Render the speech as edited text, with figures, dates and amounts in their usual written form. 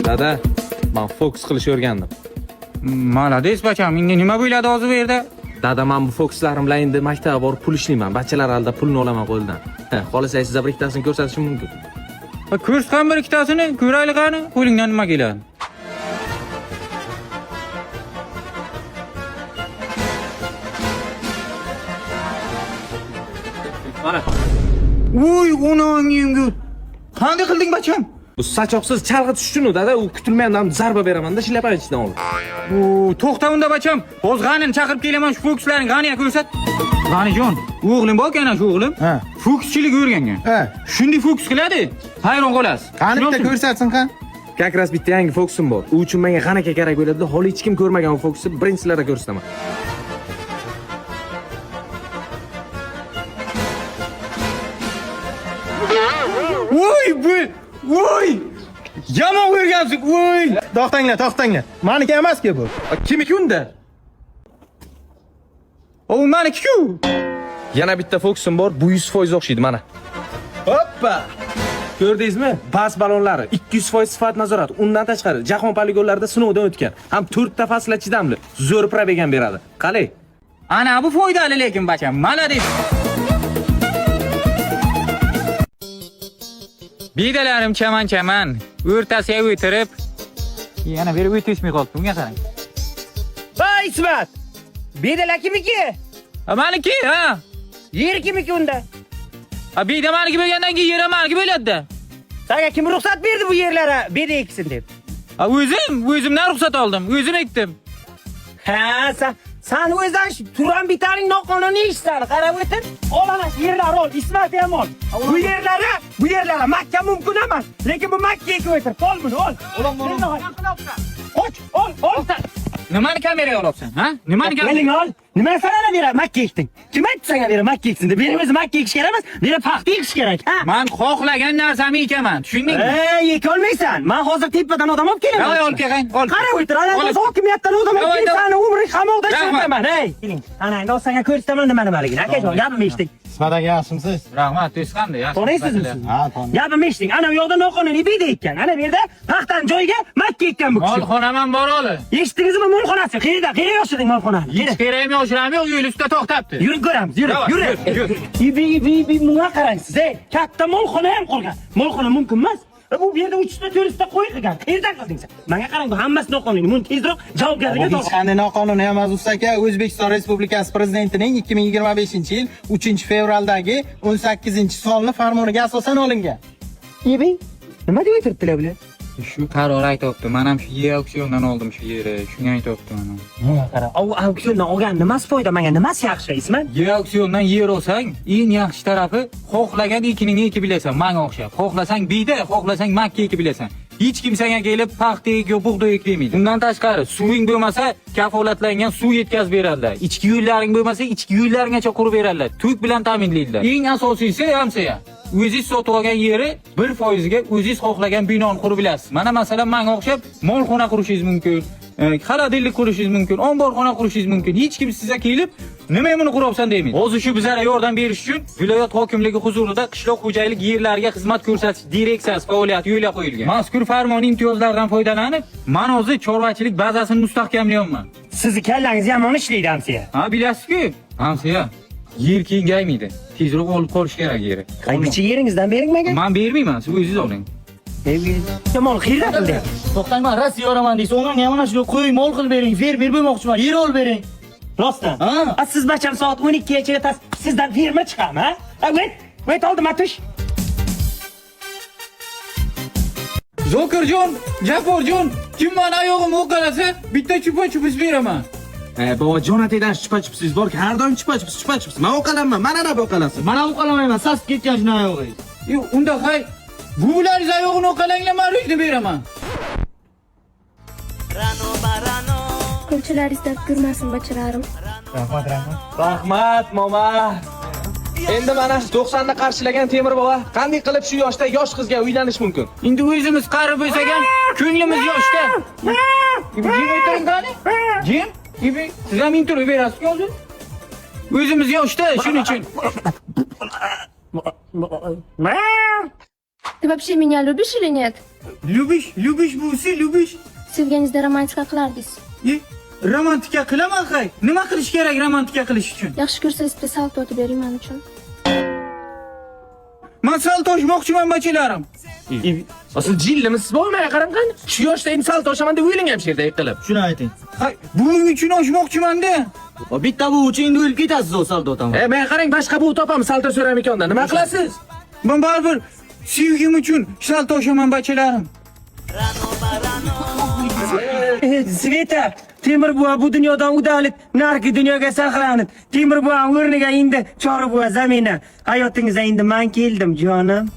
Dada, men fokus qilishni o'rgandim. Malades bacham, endi nima bo'ladi hozir bu yerda? Dada, men bu fokuslarim bilan endi maktabga borib pul ishlayman. Bachalar aldab pulni olaman qo'ldan. Xohlasangiz sizga bir ikkitasini ko'rsatishim mumkin. Ko'rsatgan bir ikkitasini ko'raylik qani, qo'lingdan nima keladi? Mana. Voy, onangga. Qanday qilding bacham? Bu sachoqsiz chalg'itish uchun dada, u kutilmagan zarba beraman-da shlyapa ichidan olib. To'xta unda bacham. Hozir g'anini chaqirib kelaman, shu fokuslarni g'aniga ko'rsat. G'anijon, o'g'lim bor-kan, shu o'g'lim. Ha. Fokuschilik o'rgangan. Ha. Shunday fokus qiladi, hayron qolasiz. Qani bitta ko'rsatsin qan. Как раз bitta yangi fokusim bor. U uchun menga g'anaka kerak bo'ladi. Hali hech kim ko'rmagan bu fokusni birinchilarda ko'rsataman. Voy! Yomon o'rgansiz, voy! To'xtanglar. Meniki emas-ku bu. Kimiki unda? O meniki-ku. Yana bitta fokusim bor. Bu 100% o'xshaydi mana. Hoppa! Ko'rdingizmi? Bas ballonlari 200% sifat nazorat. Undan tashqari jahon poligonlarida sinovdan o'tgan. Ham 4 ta fasl chidamli. Zo'r probegan beradi. Qalay? Ana bu foydali lekin bacham. Malades. Bidalarim chaman. O'rtasiga o'tirib, yana berib o'tishmay qolibdi. Bunga qarang. Voy Ismat! Bedalar kimiki? Meniki, ha? Yer kimiki unda? Beda meniki bo'lgandan keyin yer meniki bo'ladi-da. Senga kim ruxsat berdi bu yerlara beda eksin deb? O'zimdan ruxsat oldim. O'zim ekdim. Ha, sen o'zing turan bitaning noqonuniy ishsan. Qarab o'tir. Ol ana yerlar ol, Ismat ham ol. Bu yerlara Makka mumkin emas. Lekin bu Makkaga ekib o'tir. Ol buni, ol. Qoch, ol. Nimani kameraga olibsan, ha? Nimani kameraga? Ol. Nima sanana berib Makka ekding? Kim aytdi senga berib Makka eksin deb? Benim o'zi Makka ekish kerak emas, berib paxta ekish kerak, ha? Men xohlagan narsamni ekaman, tushundingmi? Ekolmaysan. Men hozir tepadan odam olib kelaman. Voy, ol kelgan, ol. Qarab o'tir, ana biz hokimiyatdan odam olib kelsani umring qamoqda ishlataman, hey. Keling, ana endi senga ko'rsataman nimaligini. Akajon, gapimni eshiting. Ismat aka yaxshimisiz? Rahmat, do'stqamda, yaxshi. To'g'risizmi? Ha, to'g'ri. Gapimni eshiting. Ana bu yoqda noqonuniy beda ekkan. Ana bu yerda paxtani joyiga Makka ekkan bu kishi. Molxonaman bor oli. Eshitdingizmi molxonasi? Qayerda yoshiding molxonani? Hech kerakmi yoshirami yo'q, yo'l ustida to'xtabdi. Yuring ko'ramiz, yuring. Ibi bunga qarang siz, ey. Katta molxona ham qolgan. Molxona mumkin emas. Bu yerda 3 ta 4 ta qo'y qilgan. Qayerdan qilding sen? Menga qarang, bu hammasi noqonuniy. Buni tezroq javobgarlikka Hech qanday noqonuniy emas aka. O'zbekiston Respublikasi Prezidentining 2025-yil 3-fevraldagi 18-sonli farmoniga asosan olingan. Ibi, nima deb o'tiribdilar bular? Shu qaror aytibdi. Men ham shu yer auksiondan oldim shu yerni. Shunga aytibdi mana. Qara, auksiondan olgan nimasi foyda menga? Nimasi yaxshi, Ismat? Yer auksiondan yer olsang, eng yaxshi tarafi xohlagan ekiningni ekib bilasan, menga o'xshab. Xohlasang biyda, xohlasang makka ekib bilasan. Hech kim senga kelib paxta ek yo bug'doy ek demaydi. Undan tashqari, suving bo'lmasa, kafolatlangan suv yetkazib beradilar. Ichki yo'llaring bo'lmasa, ichki yo'llaringgacha qurib beradilar. Tuk bilan ta'minlaydilar. Eng asosiysi hamsa. O'zingiz sotib olgan yeri 1% ga o'zingiz xohlagan binoni qurib bilasiz. Mana masalan, menga o'xshab molxona qurishingiz mumkin. Xaladillik qurishingiz mumkin, omborxona qurishingiz mumkin. Hech kim sizga kelib, nima buni quryapsan demaydi. Hozir shu bizlarga yordam berish uchun viloyat hokimligi huzurida qishloq xo'jalik yerlariga xizmat ko'rsatish direksiyasi faoliyati yo'lga qo'yilgan. Mazkur farmon imtiyozlaridan foydalanib, men hozir chorvachilik bazasini mustahkamlayapman. Sizni kallangiz yomon ishlaydi hamsiya. Ha, bilasizku? Hamsiya. Yer kengaymaydi. Tezroq olib qolish kerak yeri. Qancha yeringizdan bering menga? Men bermayman, siz o'zingiz oling. Mol qayerda qildi? To'xtangman, Rossiya yoraman deysiz. O'nganga mana shu qo'y mol qilib bering, fermer bo'lmoqchiman, yer olib bering. Rostdan. Ha? Siz bacham soat 12 gacha sizdan ferma chiqam, ha? Wait, oldim atush. Zokirjon, Jaforjon, kim meni oyog'imni o'qalasa, bitta chupa-chupis beraman. Baba, Jonathan chupa-chupsiz bor-ki, har doim chupa-chupis. Men o'qalanman, mana nima o'qalasiz. Mana o'qalamayman, sasib ketgan shuni oyog'ingiz. Unda hay, bularning oyog'ini o'qalanglar, men uyni beraman. Ko'chalaringizda ko'rmasin bachalarim. Rahmat, mama. Endi mana 90 da qarshilagan Temur bova qanday qilib shu yoshda yosh qizga uylanish mumkin? Endi o'zimiz qarib bo'lsak ham, ko'nglimiz yoshda. Jim o'tiring qani? Jim, siz ham intervyu berasiz hozir? O'zimiz yoshda, shuning uchun. Ты вообще меня любишь или нет? Люbish buvisi, люbish. Sevganingizda romantika qilardingiz. Romantika qilaman hay. Nima qilish kerak romantika qilish uchun? Yaxshi ko'rsangiz bitta salto otib bering men uchun. Men salto toshmoqchiman bachalarim. Asıl jillimisiz bo'lmay qarang qani. Shu yoshda endi sal toshaman deb o'ylang hemshirda qilib. Shuni ayting. Hay, buning uchun oshmoqchiman-da. Bitta bu uchun endi o'lib ketasiz o salto to'taman. Men qarang boshqa bu topamiz salto so'ramikonda. Nima qilasiz? Men baribir sevgim uchun salto toshaman bachalarim. Sveta, Temir buva bu dunyodan udalib, narki dunyoga saqlanib. Temir buva o'rniga endi Chori buva zamina. Hayotingizga endi men keldim, jonim.